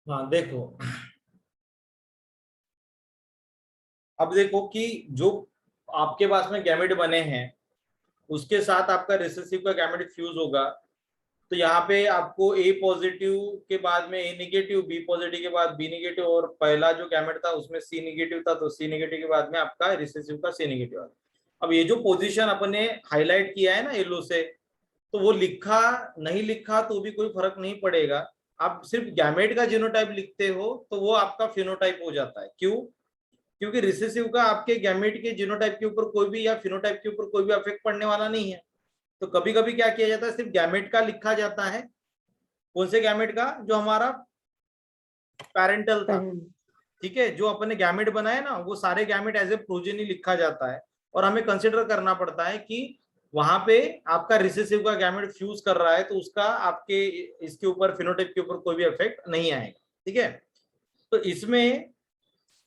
हाँ देखो, अब देखो कि जो आपके पास में गैमेट बने हैं उसके साथ आपका रिसेसिव का गैमेट फ्यूज होगा, तो यहाँ पे आपको ए पॉजिटिव के बाद में ए निगेटिव, बी पॉजिटिव के बाद बी निगेटिव, और पहला जो गैमेट था उसमें सी निगेटिव था तो सी निगेटिव के बाद में आपका रिसेसिव का सी निगेटिव। अब ये जो पोजीशन अपने हाईलाइट किया है ना येलो से, तो वो लिखा नहीं लिखा तो भी कोई फर्क नहीं पड़ेगा। आप सिर्फ गैमेट का जीनोटाइप लिखते हो तो वो आपका फिनोटाइप हो जाता है। क्यों? क्योंकि रिसेसिव का आपके गैमेट के जीनोटाइप के ऊपर कोई भी या फिनोटाइप के ऊपर कोई भी अफेक्ट पड़ने वाला नहीं है। तो कभी कभी क्या किया जाता है, सिर्फ गैमेट का लिखा जाता है। कौन से गैमेट का? जो हमारा पेरेंटल था। ठीक है, जो अपने गैमेट बनाए ना वो सारे गैमेट एज ए प्रोजेनी लिखा जाता है, और हमें कंसिडर करना पड़ता है कि वहां पे आपका रिसेसिव का गैमेट फ्यूज कर रहा है तो उसका आपके इसके ऊपर फिनोटाइप के ऊपर कोई भी इफेक्ट नहीं आएगा। ठीक है, तो इसमें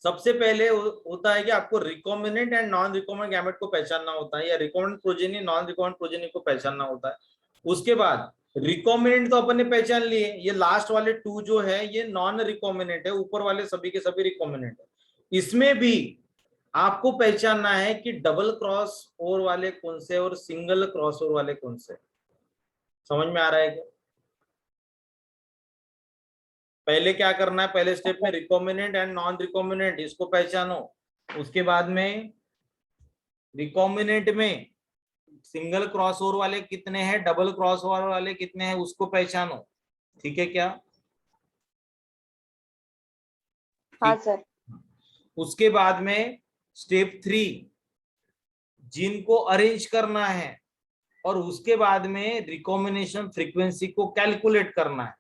सबसे पहले होता है कि आपको recombinant and non recombinant gamete को पहचानना होता है, या recombinant progeny non recombinant progeny को पहचानना होता है। उसके बाद रिकॉम्बिनेंट तो अपन ने पहचान लिए, ये लास्ट वाले टू जो है ये नॉन रिकॉम्बिनेंट है, ऊपर वाले सभी के सभी रिकॉम्बिनेंट है। इसमें भी आपको पहचानना है कि डबल क्रॉस ओवर वाले कौन से और सिंगल क्रॉस ओवर वाले कौन से। समझ में आ रहा है क्या? पहले क्या करना है, पहले स्टेप में रिकॉम्बिनेंट एंड नॉन रिकॉम्बिनेंट इसको पहचानो। उसके बाद में रिकॉम्बिनेंट में सिंगल क्रॉस ओवर वाले कितने हैं, डबल क्रॉस ओवर वाले कितने हैं उसको पहचानो। ठीक है क्या? हाँ ठीक। सर। उसके बाद में स्टेप 3 जीन को अरेंज करना है, और उसके बाद में रिकॉम्बिनेशन फ्रीक्वेंसी को कैलकुलेट करना है।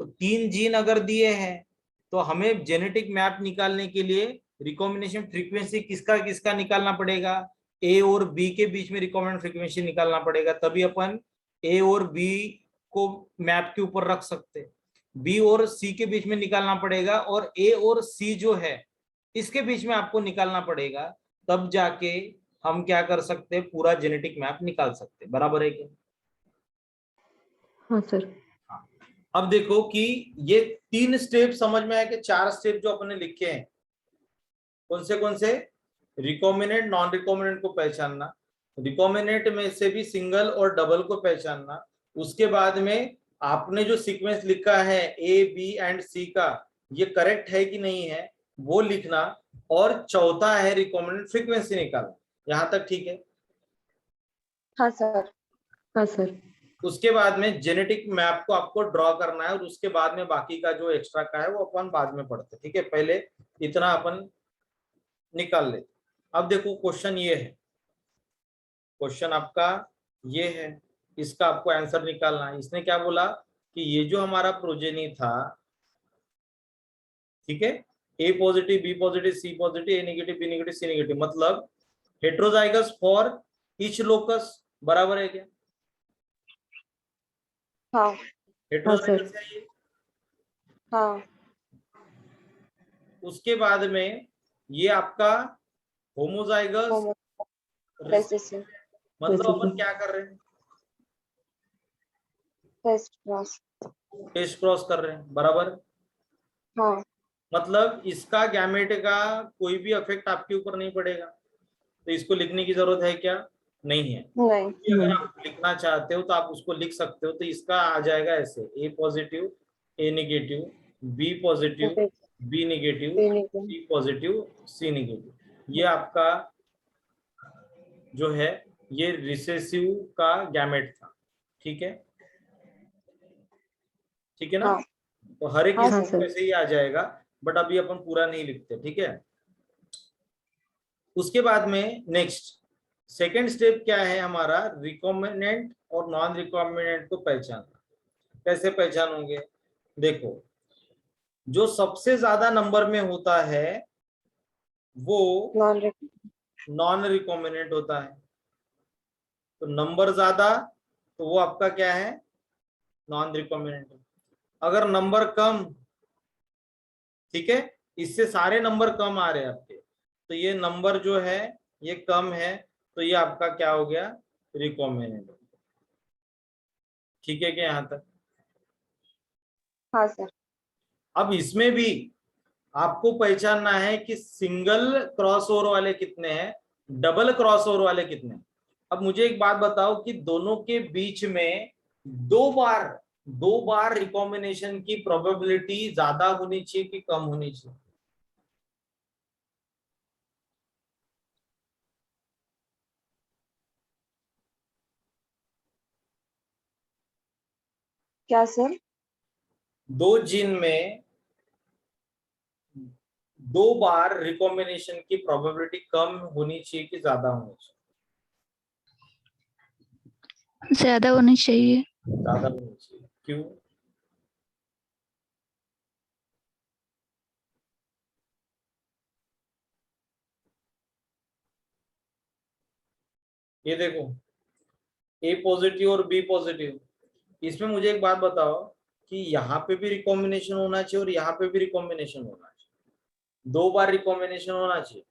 तो 3 जीन अगर दिए हैं तो हमें जेनेटिक मैप निकालने के लिए रिकॉम्बिनेशन फ्रीक्वेंसी किसका किसका निकालना पड़ेगा, ए और बी के बीच में रिकॉम्बिनेशन फ्रीक्वेंसी निकालना पड़ेगा, तभी अपन ए और बी को मैप के ऊपर रख सकते। बी और सी के बीच में निकालना पड़ेगा, और ए और सी जो है इसके बीच में आपको निकालना पड़ेगा, तब जाके हम क्या कर सकते हैं, पूरा जेनेटिक मैप निकाल सकते। बराबर है क्या? हाँ सर। हाँ। अब देखो कि ये 3 स्टेप समझ में आया कि 4 स्टेप जो अपने लिखे हैं कौन से, रिकॉम्बिनेंट नॉन रिकॉम्बिनेंट को पहचानना, रिकॉम्बिनेंट में से भी सिंगल और डबल को पहचानना, उसके बाद में आपने जो सीक्वेंस लिखा है ए बी एंड सी का ये करेक्ट है कि नहीं है वो लिखना, और चौथा है रिकॉम्बिनेंट फ्रीक्वेंसी निकालना। यहां तक ठीक है? हाँ सर। हाँ सर। उसके बाद में जेनेटिक मैप को आपको ड्रॉ करना है, और उसके बाद में बाकी का जो एक्स्ट्रा का है वो अपन बाद में पढ़ते। ठीक है, पहले इतना अपन निकाल लेते। अब देखो क्वेश्चन ये है, क्वेश्चन आपका ये है, इसका आपको आंसर निकालना है। इसने क्या बोला कि ये जो हमारा प्रोजेनी था, ठीक है, ए positive B positive C positive ए नेगेटिव बी नेगेटिव सी नेगेटिव, मतलब हेट्रोजाइगस फॉर ईच लोकस। बराबर है क्या? हाँ। हेट्रोजाइगस है ये। हाँ। उसके बाद में ये आपका होमोजाइगस रेसिसिव। मतलब अपन क्या कर रहे हैं, टेस्ट क्रॉस। टेस्ट क्रॉस कर रहे हैं। बराबर, हाँ। मतलब इसका गैमेट का कोई भी इफेक्ट आपके ऊपर नहीं पड़ेगा, तो इसको लिखने की जरूरत है क्या? नहीं है। कि नहीं। अगर आप लिखना चाहते हो तो आप उसको लिख सकते हो, तो इसका आ जाएगा ऐसे, A positive A negative B positive B negative C positive C negative. ये आपका जो है ये रिसेसिव का गैमेट था। ठीक है, ठीक है ना? हाँ। तो हर एक हाँ किसी सर। में से ही आ जाएगा, बट अभी अपन पूरा नहीं लिखते। ठीक है, उसके बाद में नेक्स्ट सेकेंड स्टेप क्या है हमारा, रिकॉम्बिनेंट और नॉन रिकॉम्बिनेंट को पहचानना। कैसे पहचानोगे? देखो, जो सबसे ज्यादा नंबर में होता है वो नॉन। नॉन रिकॉम्बिनेंट होता है। तो नंबर ज्यादा तो वो आपका क्या है, नॉन रिकॉम्बिनेंट है। अगर नंबर कम, ठीक है, इससे सारे नंबर कम आ रहे हैं आपके, तो ये नंबर जो है ये कम है, तो ये आपका क्या हो गया, रिकॉम्बिनेंट। ठीक है क्या यहां तक? हाँ सर। अब इसमें भी आपको पहचानना है कि सिंगल क्रॉसओवर वाले कितने हैं, डबल क्रॉसओवर वाले कितने हैं। अब मुझे एक बात बताओ कि दोनों के बीच में दो बार रिकॉम्बिनेशन की प्रोबेबिलिटी ज्यादा होनी चाहिए कि कम होनी चाहिए? क्या सर? दो जीन में दो बार रिकॉम्बिनेशन की प्रोबेबिलिटी कम होनी चाहिए कि ज्यादा होनी चाहिए? ज्यादा होनी चाहिए। ज्यादा होनी चाहिए। क्यों? ये देखो, ए पॉजिटिव और बी पॉजिटिव, इसमें मुझे एक बात बताओ कि यहाँ पे भी रिकॉम्बिनेशन होना चाहिए और यहाँ पे भी रिकॉम्बिनेशन होना चाहिए, दो बार रिकॉम्बिनेशन होना चाहिए।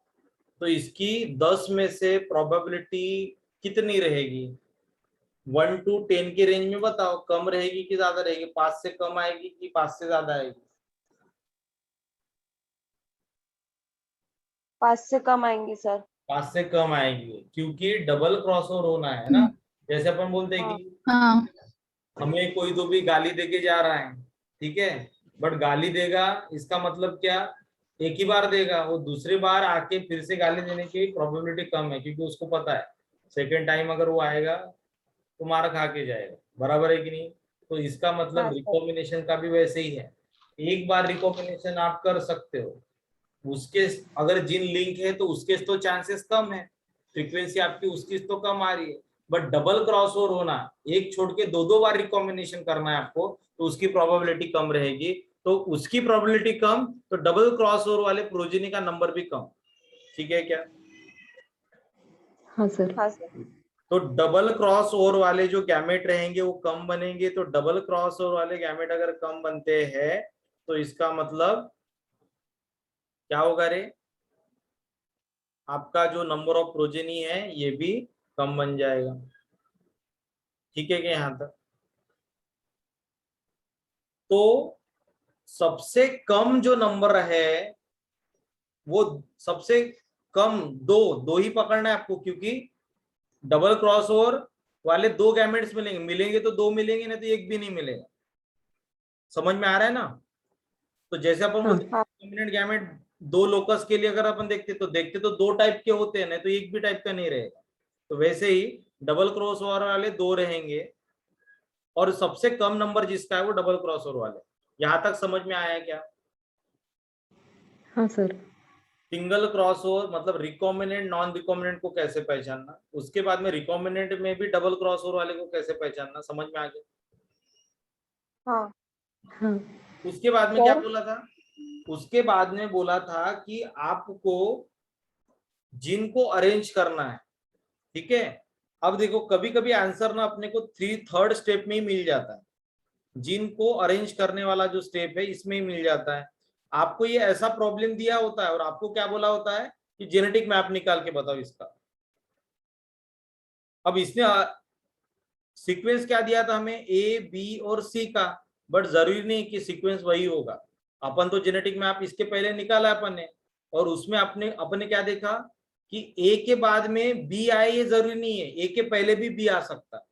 तो इसकी 10 में से प्रोबेबिलिटी कितनी रहेगी? 1 to 10 के रेंज में बताओ, कम रहेगी कि ज्यादा रहेगी? 5 से कम आएगी कि 5 से ज्यादा आएगी? 5 से कम आएंगी सर। 5 से कम आएगी, क्योंकि डबल क्रॉसओवर होना है ना। जैसे अपन बोलते हैं कि हाँ। हमें कोई तो भी गाली देके जा रहा है, ठीक है, बट गाली देगा इसका मतलब क्या? एक ही बार देगा, वो दूसरी बार आके फिर से गाली देने की प्रोबेबिलिटी कम है, क्योंकि उसको पता है सेकेंड टाइम अगर वो आएगा तो मार खा के जाएगा, बराबर है कि नहीं? तो इसका मतलब हाँ सर। रिकॉम्बिनेशन का भी वैसे ही है, एक बार रिकॉम्बिनेशन आप कर सकते हो, उसके अगर जिन लिंक है तो उसके तो चांसेस कम है, फ्रीक्वेंसी आपकी उसकी तो कम आ रही है। बट डबल क्रॉसओवर होना, एक छोड़ के दो बार रिकॉम्बिनेशन करना है आपको, तो उसकी प्रोबेबिलिटी कम रहेगी। तो उसकी प्रोबेबिलिटी कम, तो डबल क्रॉसओवर वाले प्रोजेनी का नंबर भी कम। ठीक है क्या? हाँ सर। हाँ सर। तो डबल क्रॉस ओवर वाले जो गैमेट रहेंगे वो कम बनेंगे। तो डबल क्रॉस ओवर वाले गैमेट अगर कम बनते हैं तो इसका मतलब क्या होगा रे? आपका जो नंबर ऑफ प्रोजेनी है ये भी कम बन जाएगा। ठीक है क्या यहां तक? तो सबसे कम जो नंबर है वो सबसे कम दो दो ही पकड़ना है आपको, क्योंकि डबल क्रॉस ओवर वाले दो गैमेट्स मिलेंगे तो दो मिलेंगे, नहीं तो एक भी नहीं मिलेगा। समझ में आ रहा है ना? तो जैसे अपन बोलते हैं रिकॉम्बिनेंट गैमेट दो लोकस के लिए अगर अपन देखते तो दो टाइप के होते हैं, नहीं तो एक भी टाइप का नहीं रहेगा। तो वैसे ही डबल क्रॉस ओवर वाले दो रहेंगे और सबसे कम नंबर जिसका है वो डबल क्रॉस ओवर वाले। यहां तक समझ में आया क्या? हाँ सर। सिंगल क्रॉस ओवर मतलब रिकॉम्बिनेंट नॉन रिकॉम्बिनेंट को कैसे पहचानना, उसके बाद में रिकॉम्बिनेंट में भी डबल क्रॉस ओवर वाले को कैसे पहचानना, समझ में आ गया? हाँ हाँ उसके बाद में क्या सर। बोला था? उसके बाद में बोला था कि आपको जिन को अरेंज करना है। ठीक है, अब देखो कभी कभी आंसर ना अपने को थर्ड स्टेप में ही मिल जाता है, जिन को अरेंज करने वाला जो स्टेप है इसमें ही मिल जाता है। आपको ये ऐसा प्रॉब्लम दिया होता है और आपको क्या बोला होता है कि जेनेटिक मैप निकाल के बताओ इसका। अब इसने सीक्वेंस क्या दिया था हमें? ए बी और सी का, बट जरूरी नहीं कि सीक्वेंस वही होगा। अपन तो जेनेटिक मैप इसके पहले निकाला अपन ने, और उसमें अपने क्या देखा कि ए के बाद में बी आए ये जरूरी नहीं है, ए के पहले भी बी आ सकता है।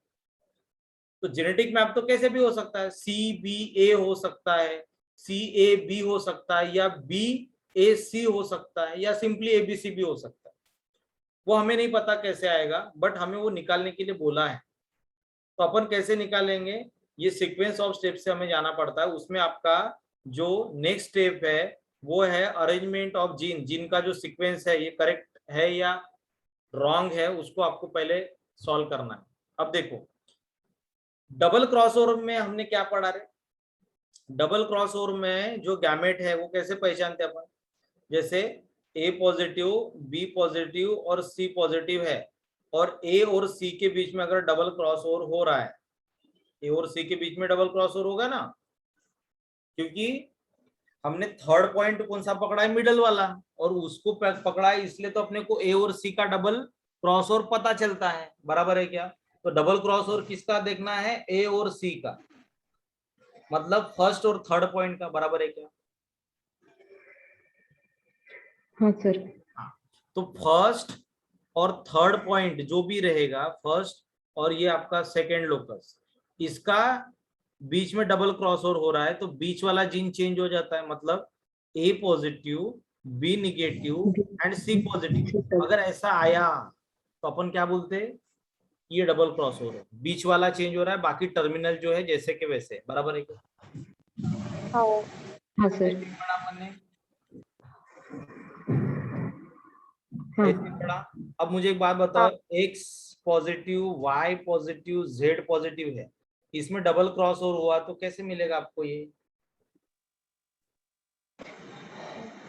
तो जेनेटिक मैप तो कैसे भी हो सकता है, सी बी ए हो सकता है, सी ए बी हो सकता है, या बी ए सी हो सकता है, या सिंपली ए बी सी भी हो सकता है। वो हमें नहीं पता कैसे आएगा, बट हमें वो निकालने के लिए बोला है। तो अपन कैसे निकालेंगे? ये सीक्वेंस ऑफ स्टेप से हमें जाना पड़ता है। उसमें आपका जो नेक्स्ट स्टेप है वो है अरेंजमेंट ऑफ जीन। जीन का जो सीक्वेंस है ये करेक्ट है या रॉन्ग है, उसको आपको पहले सॉल्व करना है। अब देखो डबल क्रॉसओवर में हमने क्या पढ़ा रे? डबल क्रॉसओवर में जो गैमेट है वो कैसे पहचानते हैं अपन? जैसे ए पॉजिटिव, बी पॉजिटिव और सी पॉजिटिव है, और ए और सी के बीच में अगर डबल क्रॉसओवर हो रहा है, ए और सी के बीच में डबल क्रॉसओवर होगा ना, क्योंकि हमने थर्ड पॉइंट कौन सा पकड़ा है? मिडल वाला, और उसको पकड़ा है इसलिए तो अपने को ए और सी का डबल क्रॉसओवर पता चलता है, बराबर है क्या? तो डबल क्रॉसओवर किसका देखना है? ए और सी का, मतलब फर्स्ट और थर्ड पॉइंट का, बराबर है क्या? हाँ सर। तो फर्स्ट और थर्ड पॉइंट जो भी रहेगा, फर्स्ट और ये आपका सेकेंड लोकस, इसका बीच में डबल क्रॉस ओवर हो रहा है, तो बीच वाला जीन चेंज हो जाता है, मतलब A positive, B negative and C positive. अगर ऐसा आया तो अपन क्या बोलते हैं, ये डबल क्रॉस ओवर है, बीच वाला चेंज हो रहा है, बाकी टर्मिनल जो है जैसे के वैसे, बराबर है क्या? हाँ हाँ सर। ऐसे पढ़ा अपन ने, हाँ ऐसे पढ़ा। अब मुझे एक बात बताओ, x positive, y positive, z positive है, इसमें डबल क्रॉस ओवर हुआ तो कैसे मिलेगा आपको ये?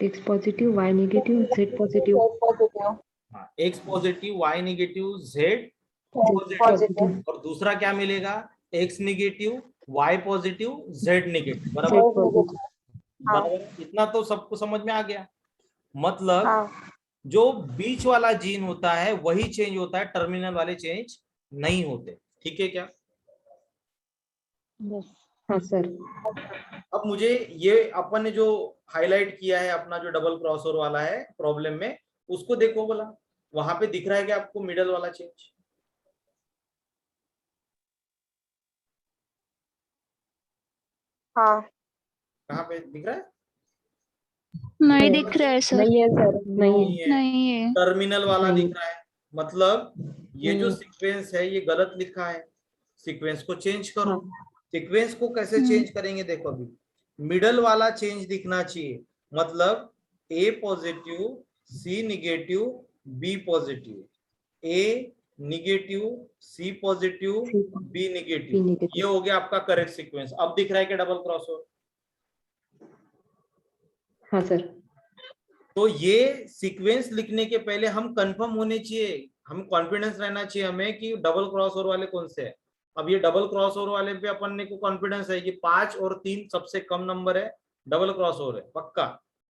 X positive, Y negative, Z positive. Positive. हाँ, X positive, Y negative, Z positive, positive. और दूसरा क्या मिलेगा, X negative, Y positive, Z negative, बराबर जेड पॉजिटिव। हाँ बराबर। इतना तो सबको समझ में आ गया। मतलब हाँ जो बीच वाला जीन होता है वही चेंज होता है, टर्मिनल वाले चेंज नहीं होते। ठीक है क्या? यस। हाँ सर। अब मुझे ये अपन ने जो हाईलाइट किया है अपना जो डबल क्रॉसओवर वाला है प्रॉब्लम में, उसको देखो बोला, वहां पे दिख रहा है कि आपको मिडल वाला चेंज? हाँ कहाँ पे दिख रहा है? नहीं दिख रहा है सर। नहीं है सर, नहीं नहीं है। है, नहीं है। टर्मिनल वाला नहीं दिख रहा है। मतलब ये जो नहीं। सीक्वेंस है ये गलत लिखा है, सीक्वेंस को चेंज करो। हाँ सीक्वेंस को कैसे हम्म। चेंज करेंगे, देखो अभी मिडल वाला चेंज दिखना चाहिए, मतलब A positive, C negative, B positive, A negative, C positive, C B B negative, ये नेगेटिव। हो गया आपका करेक्ट सीक्वेंस। अब दिख रहा है कि डबल क्रॉस हो? हाँ सर। तो ये सीक्वेंस लिखने के पहले हम कंफर्म होने चाहिए, हम कॉन्फिडेंस रहना चाहिए हमें कि डबल क्रॉस ओवर वाले कौन से है। अब ये डबल क्रॉस ओवर वाले पे अपन ने को कॉन्फिडेंस है कि 5 और 3 सबसे कम नंबर है, डबल क्रॉस ओवर है पक्का,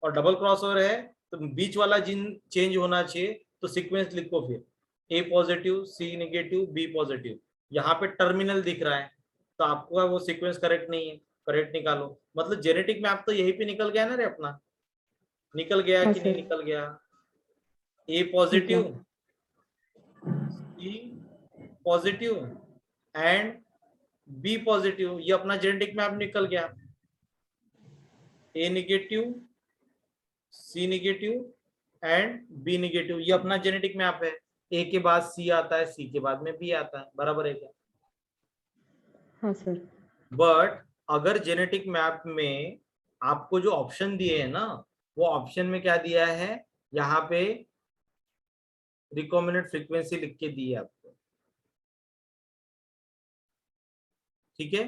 और डबल क्रॉस ओवर है तो बीच वाला जिन चेंज होना चाहिए। तो सीक्वेंस लिखो फिर, ए positive, C negative, B positive, यहाँ पे टर्मिनल दिख रहा है तो आपको वो सीक्वेंस करेक्ट नहीं है, करेक्ट निकालो। मतलब जेनेटिक में आप तो यही पे निकल गया ना रे अपना, निकल गया हाँ कि नहीं सर। निकल गया? ए निकला। Positive, C positive and B positive, ये अपना जेनेटिक में आप निकल गया। A negative, C negative and B negative, ये अपना जेनेटिक में आप है। ए के बाद सी आता है, सी के बाद में बी आता है, बराबर है क्या? हाँ सर। बट अगर जेनेटिक मैप में आपको जो ऑप्शन दिए है ना, वो ऑप्शन में क्या दिया है, यहाँ पे रिकॉम्बिनेंट फ्रीक्वेंसी लिख के दी है आपको, ठीक है?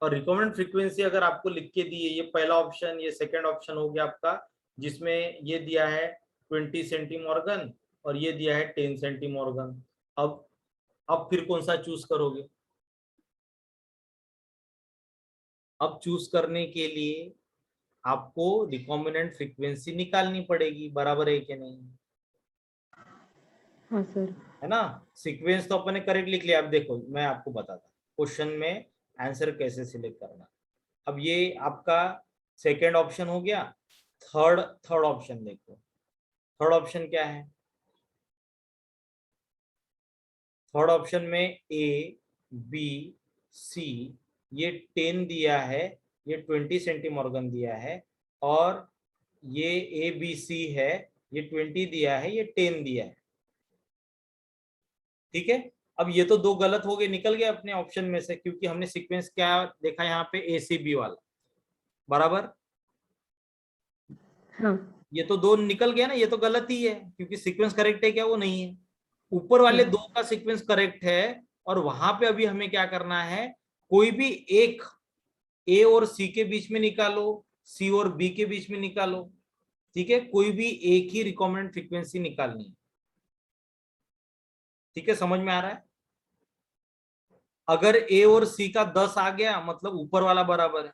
और रिकॉम्बिनेंट फ्रीक्वेंसी अगर आपको लिख के दी है, ये पहला ऑप्शन, ये सेकंड ऑप्शन हो गया आपका, जिसमें ये दिया है 20 सेंटीमॉर्गन और ये दिया है 10 सेंटीमॉर्गन। अब फिर कौन सा चूज करोगे? अब चूज करने के लिए आपको रिकॉम्बिनेंट फ्रीक्वेंसी निकालनी पड़ेगी, बराबर है कि नहीं? हाँ सर। है ना? सीक्वेंस तो अपने करेक्ट लिख लिया। अब देखो मैं आपको बताता क्वेश्चन में आंसर कैसे सिलेक्ट करना। अब ये आपका सेकेंड ऑप्शन हो गया। थर्ड ऑप्शन देखो, थर्ड ऑप्शन क्या है? थर्ड ऑप्शन में ए बी सी, ये 10 दिया है, ये 20 सेंटीमॉर्गन दिया है, और ये ए बी सी है, ये 20 दिया है, ये 10 दिया है, ठीक है? अब ये तो दो गलत हो गए, निकल गए अपने ऑप्शन में से, क्योंकि हमने सीक्वेंस क्या देखा यहाँ पे, ए सी बी वाला, बराबर। हाँ ये तो दो निकल गया ना, ये तो गलत ही है, क्योंकि सीक्वेंस करेक्ट है क्या? वो नहीं है। ऊपर वाले दो का सीक्वेंस करेक्ट है, और वहां पे अभी हमें क्या करना है, कोई भी एक ए और सी के बीच में निकालो, सी और बी के बीच में निकालो, ठीक है? कोई भी एक ही रिकॉम्बिनेंट फ्रीक्वेंसी निकालनी है, ठीक है? समझ में आ रहा है? अगर ए और सी का 10 आ गया मतलब ऊपर वाला बराबर है,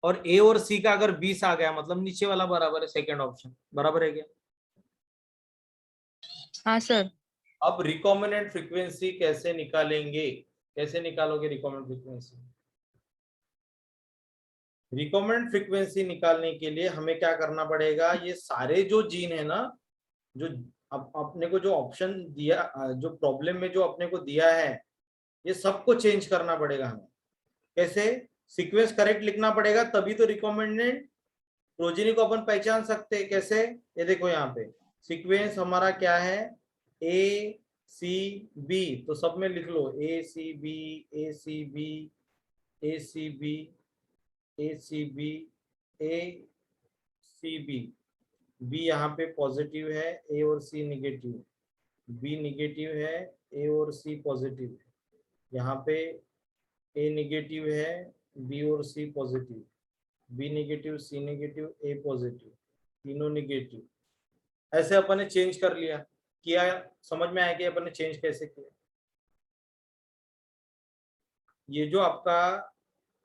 और ए और सी का अगर 20 आ गया मतलब नीचे वाला बराबर है, सेकंड ऑप्शन, बराबर है क्या? हाँ सर। अब रिकॉम्बिनेंट फ्रीक्वेंसी कैसे निकालेंगे, कैसे निकालोगे रिकॉम्बिनेंट फ्रीक्वेंसी? रिकॉम्बिनेंट फ्रीक्वेंसी निकालने के लिए हमें क्या करना पड़ेगा, ये सारे जो जीन है ना, जो अपने को जो ऑप्शन दिया, जो प्रॉब्लम में जो अपने को दिया है, ये सबको चेंज करना पड़ेगा हमें। कैसे? सीक्वेंस करेक्ट लिखना पड़ेगा, तभी तो रिकॉम्बिनेंट प्रोजेनी को अपन पहचान सकते हैं। कैसे? ये देखो यहाँ पे सीक्वेंस हमारा क्या है, ए सी बी, तो सब में लिख लो ए सी बी, ए सी बी, ए सी बी, ए सी बी, ए सी बी। बी यहाँ पे पॉजिटिव है, ए और सी निगेटिव, बी निगेटिव है, ए और सी पॉजिटिव, यहाँ पे ए निगेटिव है, बी और सी positive, B negative, C negative, ए पॉजिटिव, तीनों निगेटिव। ऐसे अपन ने चेंज कर लिया, किया, समझ में आया कि अपन ने चेंज कैसे किया। ये जो आपका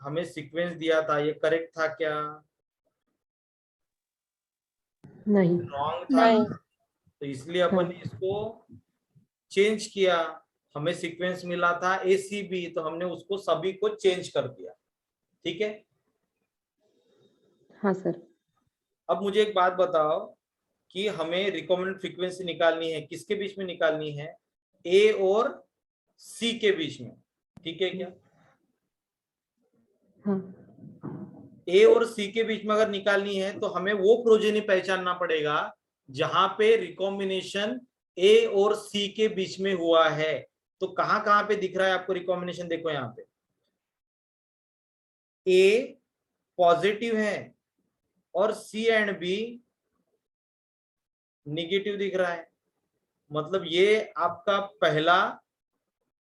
हमें सीक्वेंस दिया था, ये करेक्ट था क्या? नहीं। रॉन्ग था। नहीं। तो इसलिए अपन ने इसको चेंज किया। हमें सीक्वेंस मिला था ACB, तो हमने उसको सभी को चेंज कर दिया। ठीक है। हाँ सर। अब मुझे एक बात बताओ कि हमें रिकॉम्बिनेंट फ्रीक्वेंसी निकालनी है, किसके बीच में निकालनी है? A और C के बीच में। ठीक है क्या? हाँ। A और C के बीच में अगर निकालनी है तो हमें वो प्रोजेनी पहचानना पड़ेगा जहां पे रिकॉम्बिनेशन A और C के बीच में हुआ है। तो कहां कहां पे दिख रहा है आपको रिकॉम्बिनेशन? देखो यहाँ पे A पॉजिटिव है और C एंड B निगेटिव दिख रहा है। मतलब ये आपका पहला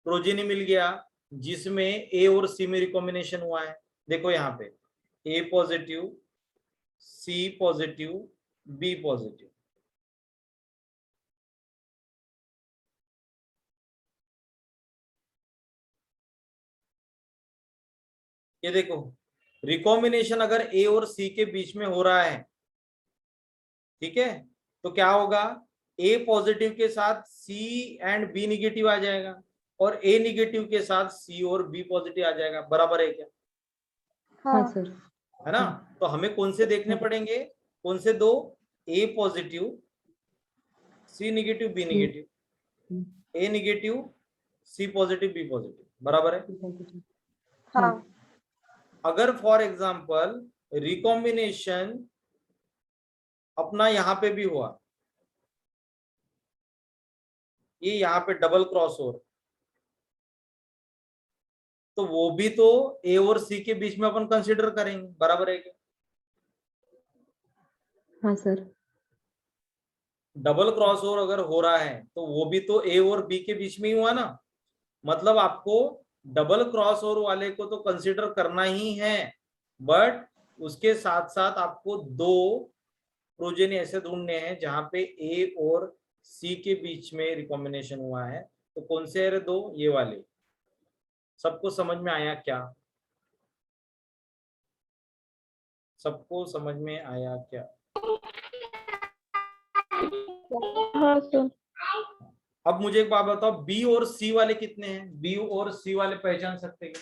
प्रोजेनी मिल गया जिसमें A और C में रिकॉम्बिनेशन हुआ है। देखो यहाँ पे A positive, C positive, B positive. ये देखो रिकॉम्बिनेशन अगर A और C के बीच में हो रहा है, ठीक है, तो क्या होगा? A पॉजिटिव के साथ C एंड B निगेटिव आ जाएगा और A निगेटिव के साथ C और B पॉजिटिव आ जाएगा। बराबर है क्या? हाँ हाँ। सर। है ना? तो हमें कौन से देखने पड़ेंगे? कौन से दो? A positive, C negative, B negative, A negative, C positive, B positive. बराबर है? हाँ। अगर फॉर एग्जांपल रिकॉम्बिनेशन अपना यहाँ पे भी हुआ, ये यहाँ पे डबल क्रॉस ओवर, तो वो भी तो A और C के बीच में अपन कंसीडर करेंगे। बराबर है क्या? हाँ सर। डबल क्रॉस ओवर अगर हो रहा है तो वो भी तो A और B के बीच में ही हुआ ना। मतलब आपको डबल क्रॉस ओवर वाले को तो कंसीडर करना ही है, बट उसके साथ साथ आपको दो प्रोजेनी ऐसे ढूंढने हैं जहां पे A और C के बीच में रिकॉम्बिनेशन हुआ है। तो कौन से है दो? ये वाले। सबको समझ में आया क्या? सबको समझ में आया क्या? हाँ सर। अब मुझे एक बात बताओ, बी और सी वाले कितने हैं? बी और सी वाले पहचान सकते हैं?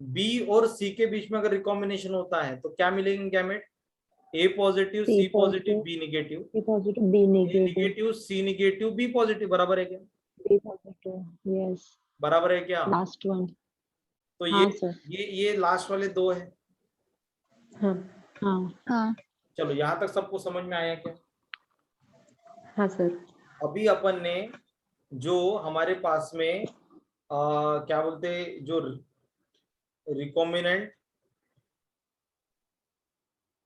बी और सी के बीच में अगर रिकॉम्बिनेशन होता है तो क्या मिलेंगे gamete? A positive, C positive, B negative, C positive, B A negative, negative, C negative, B positive. बराबर है क्या? B positive. यस। बराबर है क्या? Last one. तो हाँ सर। ये लास्ट वाले दो है। हाँ। हाँ। हाँ चलो यहां तक सबको समझ में आया क्या? हाँ सर। अभी अपन ने जो हमारे पास में क्या बोलते, जो रिकॉम्बिनेंट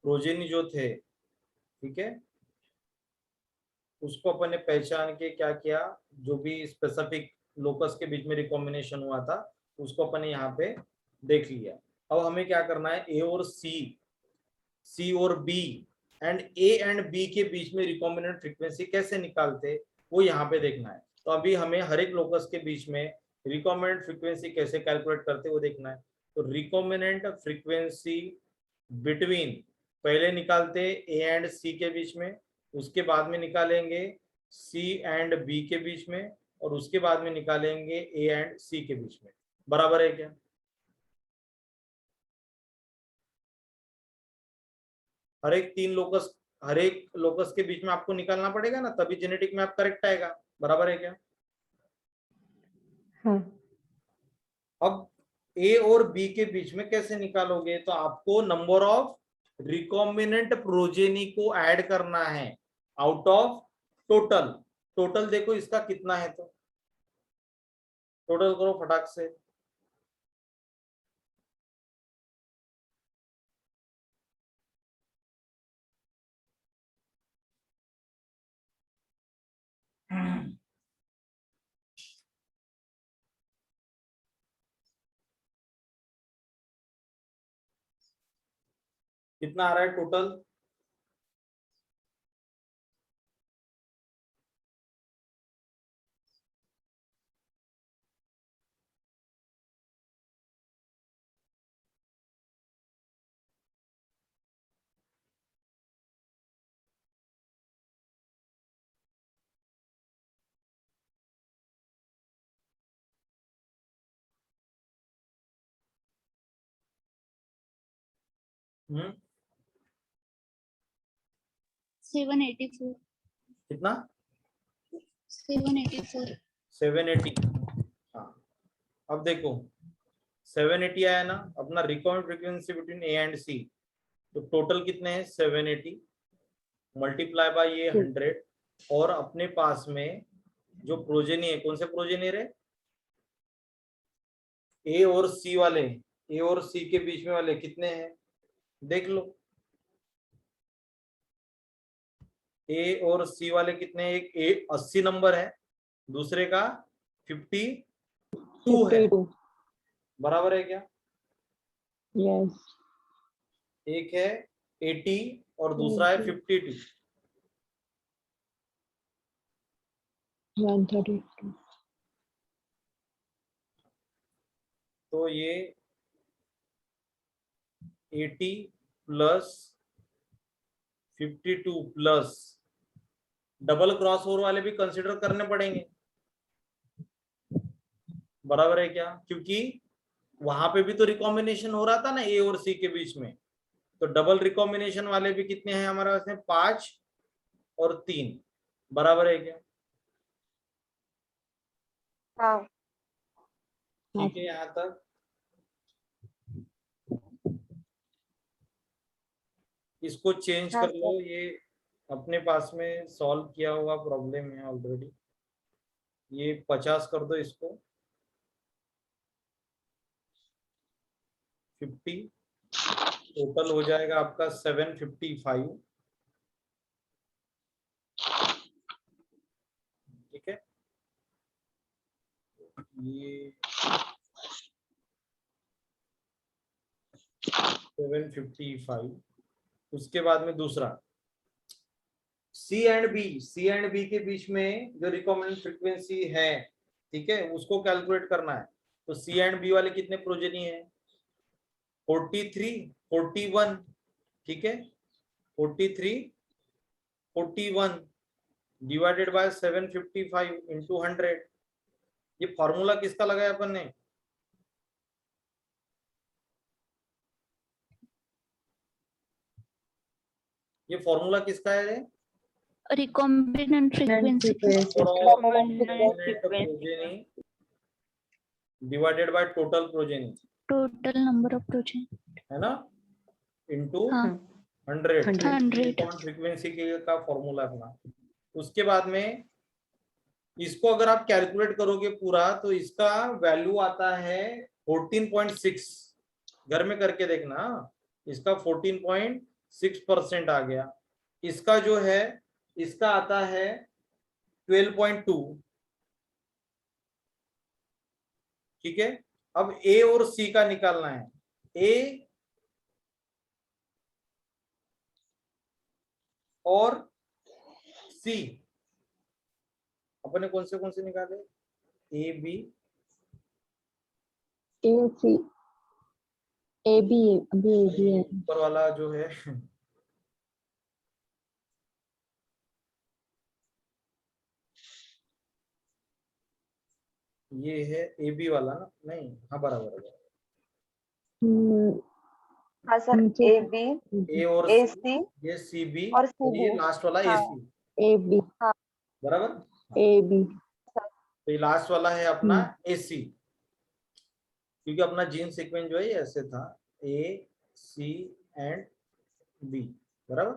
प्रोजेनी जो थे, ठीक है, उसको अपन ने पहचान के क्या किया, जो भी स्पेसिफिक लोकस के बीच में रिकॉम्बिनेशन हुआ था उसको अपन ने यहाँ पे देख लिया। अब हमें क्या करना है? ए और सी और B and A and B के बीच में रिकॉम्बिनेंट फ्रीक्वेंसी कैसे निकालते, वो यहाँ पे देखना है। तो अभी हमें हर एक लोकस के बीच में रिकॉम्बिनेंट फ्रीक्वेंसी कैसे कैलकुलेट करते वो देखना है। तो रिकॉम्बिनेंट फ्रीक्वेंसी बिटवीन पहले निकालते ए एंड सी के बीच में, उसके बाद में निकालेंगे सी एंड बी के बीच में, और उसके बाद में निकालेंगे ए एंड सी के बीच में। बराबर है क्या? हर एक लोकस के बीच में आपको निकालना पड़ेगा ना, तभी जेनेटिक में आप करेक्ट आएगा। बराबर है क्या? हाँ। अब ए और बी के बीच में कैसे निकालोगे? तो आपको नंबर ऑफ रिकॉम्बिनेंट प्रोजेनी को ऐड करना है आउट ऑफ टोटल। टोटल देखो इसका कितना है, तो टोटल करो फटाक से। कितना आ रहा है टोटल? हम्म 784 कितना? 784 780। हाँ, अब देखो 780 आया ना अपना record frequency between A and C. तो टोटल कितने हैं? 780 मल्टीप्लाई बाय ये 100। और अपने पास में जो प्रोजेनी है, कौन से प्रोजेनी रे? ए और सी वाले। ए और सी के बीच में वाले कितने हैं देख लो। ए और सी वाले कितने हैं? एक ए 80 नंबर है, दूसरे का 52 है। 52। बराबर है क्या? यस। एक है 80 और दूसरा है 52। 132। तो ये 80 plus 52 plus double cross over वाले भी कंसिडर करने पड़ेंगे। बराबर है क्या? क्योंकि वहां पे भी तो रिकॉम्बिनेशन हो रहा था ना ए और सी के बीच में। तो डबल रिकॉम्बिनेशन वाले भी कितने हैं हमारे पास में? 5 और 3। बराबर है क्या? हाँ। ठीक है यहाँ तक। इसको चेंज हाँ कर लो, सर। ये अपने पास में सॉल्व किया हुआ प्रॉब्लम है ऑलरेडी। ये 50 कर दो इसको, 50। टोटल हो जाएगा आपका 755। ठीक है, ये 755। उसके बाद में दूसरा C and B. C and B के बीच में जो रिकॉम्बिनेंट फ्रीक्वेंसी है, ठीक है, उसको कैलकुलेट करना है। तो सी एंड बी वाले कितने प्रोजेनी है? 43, 41। ठीक है, 43, 41 डिवाइडेड बाय 755 इंटू 100। ये फॉर्मूला किसका लगाया अपन ने? ये फॉर्मूला किसका है रे? recombinant frequency progeny divided by total progeny, total number of protein है ना, इंटू हाँ 100। 100 फ्रीक्वेंसी का फॉर्मूला अपना। उसके बाद में इसको अगर आप कैलकुलेट करोगे पूरा, तो इसका वैल्यू आता है 14.6। घर में करके देखना, इसका 14.6% आ गया। इसका जो है, इसका आता है 12.2। ठीक है, अब ए और सी का निकालना है। ए और सी अपने कौन से निकाले? A B A C A B अभी ए बी है। ऊपर वाला जो है ये है ए बी वाला ना, नहीं हाँ बराबर है, हाँ सर, नीचे ए बी, ए और ए सी, सी ये सी बी, और सी और ये बी। लास्ट वाला ए हाँ सी, ए बी बराबर। A B. तो ये लास्ट वाला है अपना ए सी, क्योंकि अपना जीन सीक्वेंस जो है ये ऐसे था, ए सी एंड बी, बराबर।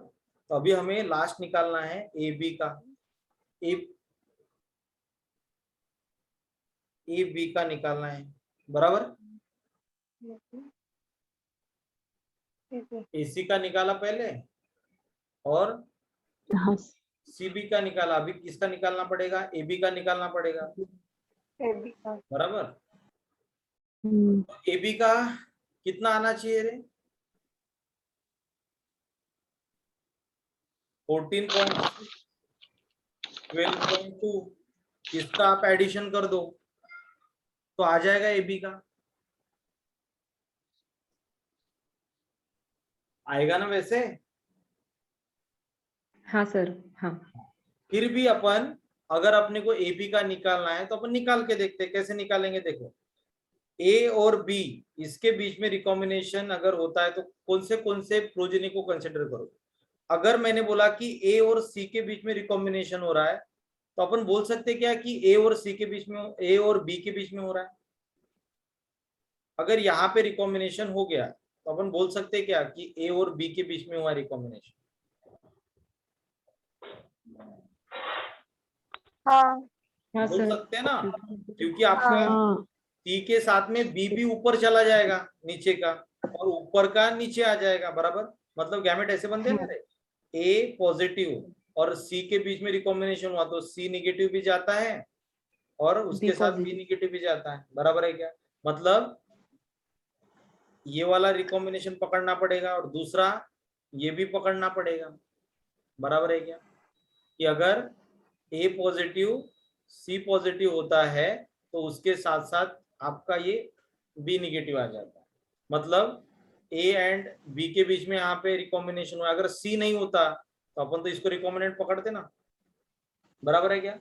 तो अभी हमें लास्ट निकालना है ए बी का, ए बी का निकालना है, बराबर। ए सी का निकाला पहले और हाँ सी बी का निकाला, अभी किसका निकालना पड़ेगा, ए बी का निकालना पड़ेगा, ए बी का। बराबर। हम्म, ए बी का कितना आना चाहिए रे, 14.6, 12.2, इसका आप एडिशन कर दो तो आ जाएगा ए बी का, आएगा ना वैसे। हाँ सर, हाँ। फिर भी अपन अगर अपने को ए बी का निकालना है तो अपन निकाल के देखते हैं कैसे निकालेंगे। देखो ए और बी इसके बीच में रिकॉम्बिनेशन अगर होता है तो कौन से प्रोजेनी को कंसिडर करो। अगर मैंने बोला कि ए और सी के बीच में रिकॉम्बिनेशन हो रहा है तो अपन बोल सकते क्या कि ए और सी के बीच में, ए और बी के बीच में हो रहा है। अगर यहाँ पे रिकॉम्बिनेशन हो गया तो अपन बोल सकते क्या कि ए और बी के बीच में हुआ रिकॉम्बिनेशन। हाँ हाँ बोल सर, सकते हैं ना, क्योंकि आपका हाँ सी के साथ में बी भी ऊपर चला जाएगा नीचे का, और ऊपर का नीचे आ जाएगा, बराबर। मतलब गैमेट ऐसे बनते हैं ना, ए पॉजिटिव और सी के बीच में रिकॉम्बिनेशन हुआ तो सी निगेटिव भी जाता है और उसके बी साथ बी पॉजिटिव। निगेटिव भी जाता है, बराबर है क्या। मतलब ये वाला रिकॉम्बिनेशन पकड़ना पड़ेगा और दूसरा ये भी पकड़ना पड़ेगा, बराबर है क्या। कि अगर ए पॉजिटिव सी पॉजिटिव होता है तो उसके साथ साथ आपका ये बी निगेटिव आ जाता है। मतलब ए एंड बी के बीच में यहाँ पे रिकॉम्बिनेशन हुआ, अगर सी नहीं होता तो अपन तो इसको रिकॉम्बिनेंट पकड़ते ना, बराबर है क्या,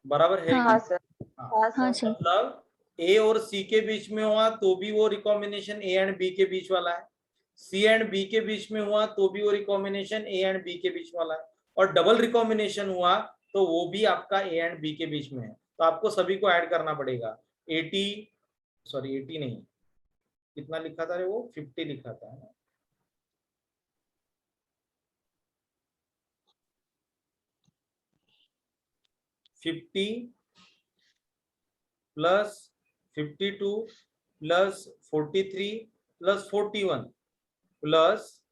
बराबर है हाँ सर, हाँ। हाँ सर। मतलब ए और सी के बीच में हुआ तो भी वो रिकॉम्बिनेशन ए एंड बी के बीच वाला है, सी एंड बी के बीच में हुआ तो भी वो रिकॉम्बिनेशन ए एंड बी के बीच वाला है, और डबल रिकॉम्बिनेशन हुआ तो वो भी आपका ए एंड बी के बीच में है। तो आपको सभी को ऐड करना पड़ेगा। 80 नहीं, कितना लिखा था रे वो, 50 लिखा था, 50 प्लस 52 प्लस 43 प्लस 41 प्लस,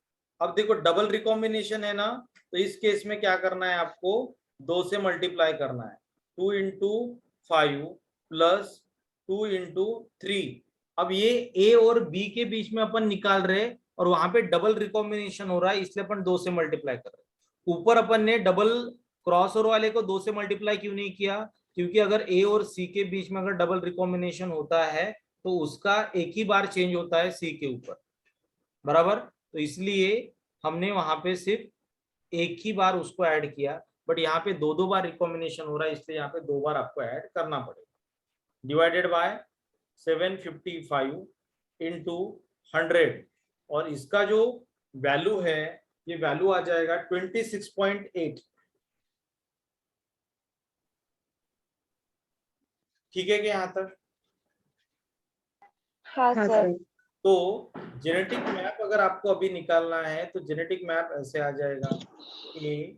अब देखो डबल रिकॉम्बिनेशन है ना, तो इस केस में क्या करना है आपको, 2 से मल्टीप्लाई करना है, 2 इंटू 5 प्लस 2 इंटू 3। अब ये ए और बी के बीच में अपन निकाल रहे और वहां पे डबल रिकॉम्बिनेशन हो रहा है, इसलिए अपन 2 से मल्टीप्लाई कर रहे। ऊपर अपन ने डबल क्रॉस ओवर वाले को 2 से मल्टीप्लाई क्यों नहीं किया, क्योंकि अगर ए और सी के बीच में अगर डबल रिकॉम्बिनेशन होता है तो उसका एक ही बार चेंज होता है सी के ऊपर, बराबर। तो इसलिए हमने वहां पे सिर्फ एक ही बार उसको ऐड किया, बट यहाँ पे 2 बार रिकॉम्बिनेशन हो रहा है, इसलिए यहाँ पे 2 बार आपको ऐड करना पड़ेगा। डिवाइडेड बाय 755 इंटू 100, और इसका जो वैल्यू है ये वैल्यू आ जाएगा 26.8। ठीक है क्या यहाँ तक। हाँ हाँ सर। सर। तो जेनेटिक मैप अगर आपको अभी निकालना है तो जेनेटिक मैप ऐसे आ जाएगा, ए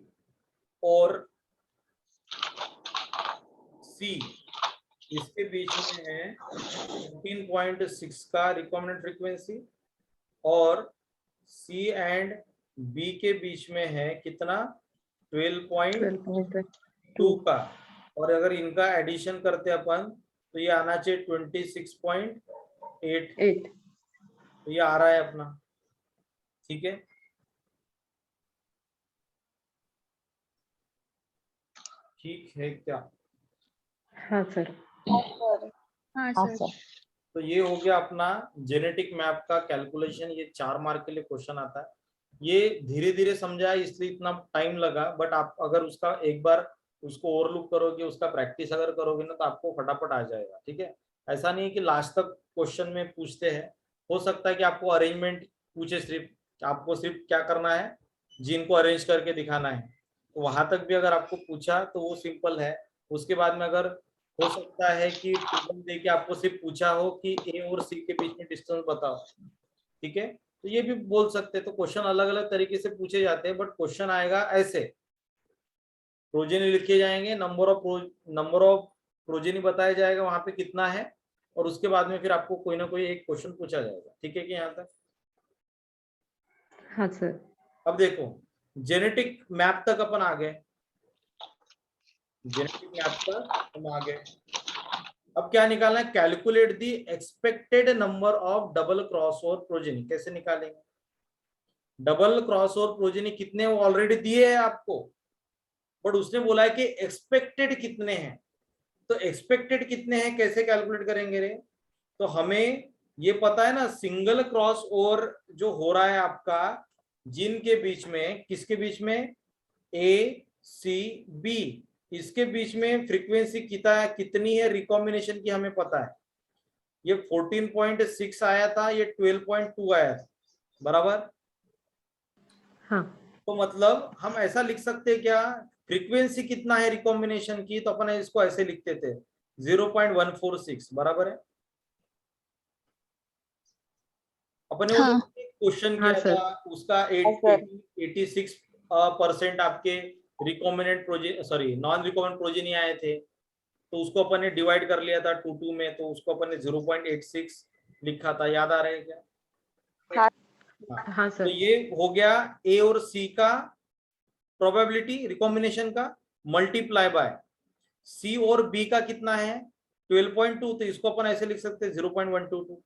और सी इसके बीच में है 15.6 का रिकॉम्बिनेंट फ्रीक्वेंसी, और सी एंड बी के बीच में है कितना, 12.2 का, और अगर इनका एडिशन करते अपन तो ये आना चाहिए 26.8, तो ये आ रहा है अपना। ठीक है, ठीक है क्या। हाँ सर। हाँ सर। हाँ हाँ सर। सर। तो ये हो गया अपना जेनेटिक मैप का कैलकुलेशन। ये 4 मार्क के लिए क्वेश्चन आता है। ये धीरे धीरे समझा है इसलिए इतना टाइम लगा, बट आप अगर उसका एक बार उसको ओवरलुक करोगे, उसका प्रैक्टिस अगर करोगे ना तो आपको फटाफट आ जाएगा। ठीक है, ऐसा नहीं है कि लास्ट तक क्वेश्चन में पूछते हैं, हो सकता है कि आपको अरेंजमेंट पूछे, सिर्फ आपको सिर्फ क्या करना है, जीन को अरेंज करके दिखाना है, तो वहां तक भी अगर आपको पूछा तो वो सिंपल है। उसके बाद में अगर हो सकता है कि प्रॉब्लम दे के आपको सिर्फ पूछा हो कि ए और सी के बीच में डिस्टेंस बताओ, ठीक है, तो ये भी बोल सकते हैं। तो क्वेश्चन अलग अलग तरीके से पूछे जाते हैं, बट क्वेश्चन आएगा ऐसे, प्रोजेनी लिखे जाएंगे, नंबर ऑफ प्रोजेनी बताया जाएगा वहां पे कितना है, और उसके बाद में फिर आपको कोई ना कोई एक क्वेश्चन पूछा जाएगा। ठीक है कि यहाँ तक? हाँ सर। अब देखो, जेनेटिक मैप तक अपन आ गए, जेनेटिक मैप तक हम आ गए। अब क्या निकालना है? Calculate the expected number of double cross over progeny. कैसे निकालेंगे? डबल क्रॉस ओवर प्रोजेनी कितने वो ऑलरेडी दिए हैं आपको, बट उसने बोला है कि एक्सपेक्टेड कितने हैं। तो एक्सपेक्टेड कितने हैं कैसे कैलकुलेट करेंगे रे? तो हमें ये पता है ना, सिंगल क्रॉस ओवर जो हो रहा है आपका जीन के बीच में, किसके बीच में? ए सी बी, इसके बीच में फ्रीक्वेंसी कितनी है रिकॉम्बिनेशन की हमें पता है। ये 14.6 आया था, ये 12.2 आया था, बराबर? हाँ। तो मतलब हम ऐसा लिख सकते हैं क्या, फ्रीक्वेंसी कितना है रिकॉम्बिनेशन की, तो अपन इसको ऐसे लिखते थे 0.146, बराबर है? अपने वो हाँ। क्वेश्चन हाँ किया सर। था उसका 86% आपके recombinant progeny, sorry non recombinant progeny आए थे, तो उसको अपन ने डिवाइड कर लिया था 2 में, तो उसको अपन ने 0.86 लिखा था, याद आ रहा है क्या? हाँ। हाँ तो सर। ये हो गया ए और सी का प्रोबेबिलिटी रिकॉम्बिनेशन का, मल्टीप्लाई बाय सी और बी का कितना है 12.2, तो इसको अपन ऐसे लिख सकते हैं 0.122।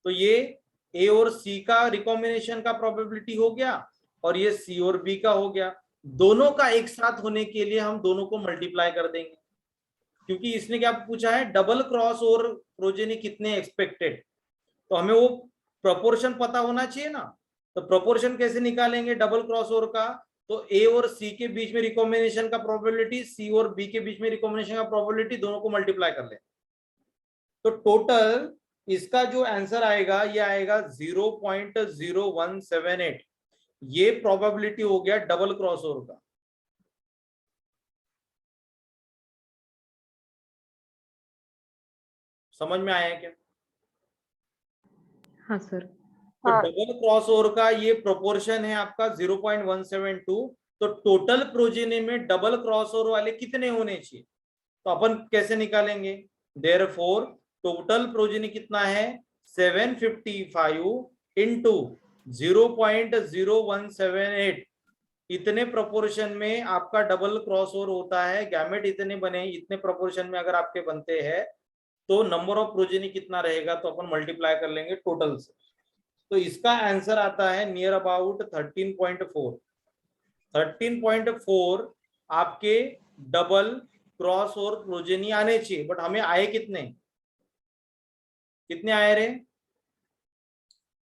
तो ये ए और सी का रिकॉम्बिनेशन का प्रोबेबिलिटी हो गया, और ये सी और बी का हो गया। दोनों का एक साथ होने के लिए हम दोनों को मल्टीप्लाई कर देंगे, क्योंकि इसने क्या पूछा है, डबल क्रॉस और प्रोजेनी कितने एक्सपेक्टेड, तो हमें वो प्रोपोर्शन पता होना चाहिए ना। तो प्रोपोर्शन कैसे निकालेंगे डबल क्रॉस ओवर का? तो ए और सी के बीच में रिकॉम्बिनेशन का प्रोबेबिलिटी, सी और बी के बीच में रिकॉम्बिनेशन का प्रोबेबिलिटी, दोनों को मल्टीप्लाई कर ले। तो टोटल इसका जो आंसर आएगा ये आएगा 0.0178। ये प्रोबेबिलिटी हो गया डबल क्रॉस ओवर का। समझ में आया क्या? हाँ सर। तो हाँ। डबल क्रॉस ओवर का ये प्रोपोर्शन है आपका 0.172। तो टोटल प्रोजेनी में डबल क्रॉस ओवर वाले कितने होने चाहिए, तो अपन कैसे निकालेंगे? देयरफॉर टोटल प्रोजेनी कितना है 755 इंटू 0.0178, इतने प्रोपोर्शन में आपका डबल क्रॉस ओवर होता है। गैमेट इतने बने, इतने प्रोपोर्शन में अगर आपके बनते हैं तो नंबर ऑफ प्रोजेनी कितना रहेगा, तो अपन मल्टीप्लाई कर लेंगे टोटल से। तो इसका आंसर आता है नियर अबाउट 13.4। 13.4 आपके डबल क्रॉस और प्रोजेनी आने चाहिए, बट हमें आए कितने? कितने आए रे?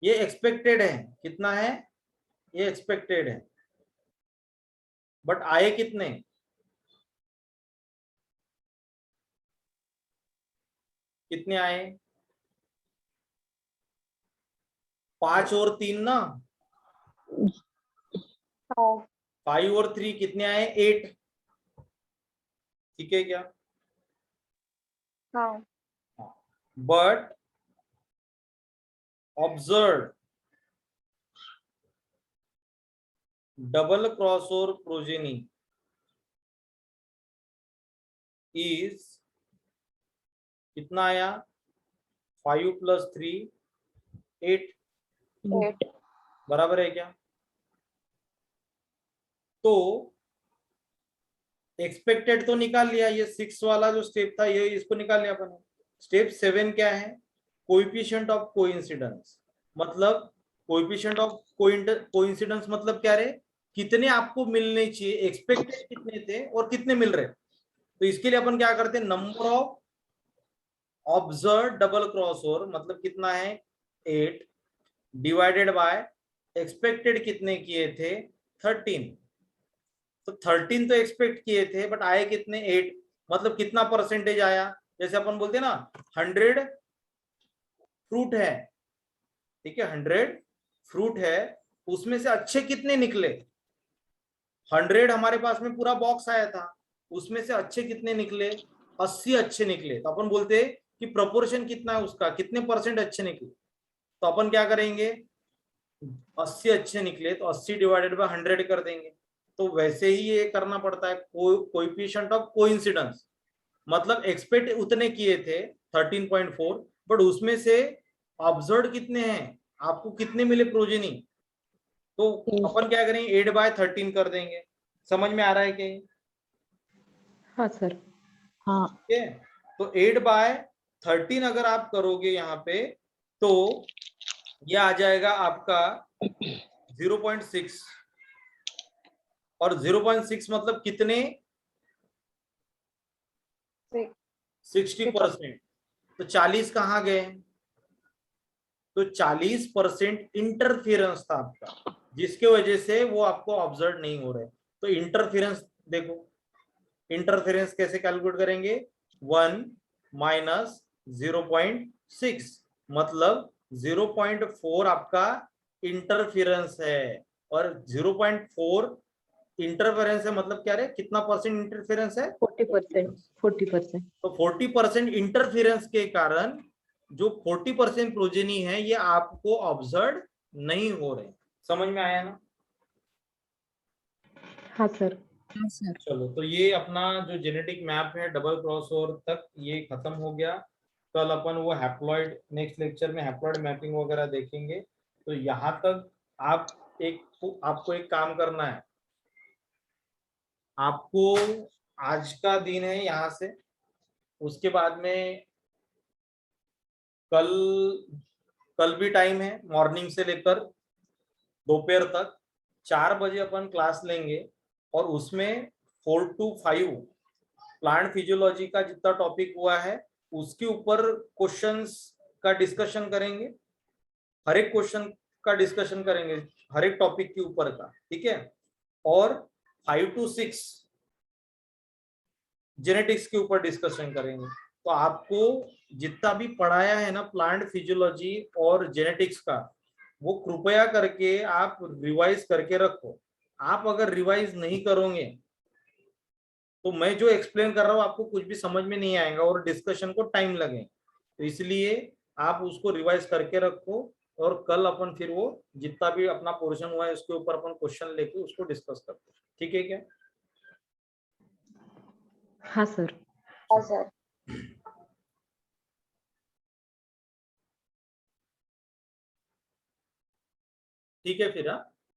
ये एक्सपेक्टेड है, कितना है? ये एक्सपेक्टेड है, बट आए कितने? कितने आए? 5 और 3 ना, हाँ। 5 और 3 कितने आए? 8। ठीक है क्या? हाँ। बट ऑब्जर्व डबल क्रॉस और प्रोजेनी इज कितना आया? 5 + 3 8, 8। बराबर है क्या? तो एक्सपेक्टेड तो निकाल लिया, ये 6 वाला जो स्टेप था ये इसको निकाल लिया अपन। स्टेप 7 क्या है? Coefficient of coincidence. मतलब कोएफिशिएंट ऑफ कोइंसिडेंस मतलब क्या रे? कितने आपको मिलने चाहिए, एक्सपेक्टेड कितने थे और कितने मिल रहे। तो इसके लिए अपन क्या करते हैं, number of observe double cross over मतलब कितना है 8 डिवाइडेड बाय एक्सपेक्टेड कितने किए थे 13। तो 13 तो एक्सपेक्ट किए थे, बट आए कितने? 8। मतलब कितना परसेंटेज आया? जैसे अपन बोलते हैं ना 100 फ्रूट है, ठीक है, 100 फ्रूट है, उसमें से अच्छे कितने निकले? 100 हमारे पास में पूरा बॉक्स आया था, उसमें से अच्छे कितने निकले? 80 अच्छे निकले। तो अपन बोलते हैं कि प्रोपोर्शन कितना है उसका, कितने परसेंट अच्छे निकले। तो अपन क्या करेंगे, 80 अच्छे निकले तो 80 डिवाइडेड बाय 100 कर देंगे। तो वैसे ही ये करना पड़ता है, कोएफिशिएंट ऑफ कोइंसिडेंस। मतलब एक्सपेक्ट उतने किए थे 13.4, बट उसमें से ऑब्जर्व कितने हैं, आपको कितने मिले प्रोजेनी? तो अपन क्या करेंगे, 8/13 कर देंगे। समझ में आ रहा है क्या ये? हाँ सर। हाँ ठीक है, तो 8/13 अगर आप करोगे यहाँ पे, तो ये आ जाएगा आपका 0.6। और 0.6 मतलब कितने? 60%। तो 40 कहाँ गए? तो 40% इंटरफेरेंस था आपका, जिसके वजह से वो आपको ऑब्जर्व नहीं हो रहे। तो इंटरफेरेंस देखो, इंटरफेरेंस कैसे कैलकुलेट करेंगे? 1 माइनस 0.6 मतलब 0.4 आपका इंटरफेरेंस है। और 0.4 इंटरफेरेंस है मतलब क्या है, कितना परसेंट इंटरफेरेंस है? 40%। 40%। तो 40% इंटरफेरेंस के कारण जो 40% प्रोजेनी है ये आपको ऑब्जर्व नहीं हो रहे। समझ में आया ना? हाँ सर। चलो, तो ये अपना जो जेनेटिक मैप है डबल क्रॉसओवर तक ये खत्म हो गया। कल अपन वो हैप्लॉइड, नेक्स्ट लेक्चर में हैप्लॉइड मैपिंग वगैरह देखेंगे। तो यहाँ तक आपको एक काम करना है, आपको आज का दिन है यहाँ से, उसके बाद में कल कल भी टाइम है, मॉर्निंग से लेकर दोपहर तक 4 बजे अपन क्लास लेंगे। और उसमें 4 to 5 प्लांट फिजियोलॉजी का जितना टॉपिक हुआ है उसके ऊपर क्वेश्चंस का डिस्कशन करेंगे। हर एक क्वेश्चन का डिस्कशन करेंगे, हर एक टॉपिक के ऊपर का, ठीक है। और 5 to 6 जेनेटिक्स के ऊपर डिस्कशन करेंगे। तो आपको जितना भी पढ़ाया है ना प्लांट फिजियोलॉजी और जेनेटिक्स का, वो कृपया करके आप रिवाइज करके रखो। आप अगर रिवाइज नहीं करोगे तो मैं जो एक्सप्लेन कर रहा हूँ आपको कुछ भी समझ में नहीं आएगा और डिस्कशन को टाइम लगे। तो इसलिए आप उसको रिवाइज करके रखो, और कल अपन फिर वो जितना भी अपना पोर्शन हुआ है उसके ऊपर अपन क्वेश्चन लेके उसको डिस्कस करते हैं, ठीक है क्या? हाँ सर। हाँ सर। ठीक है फिर। हाँ।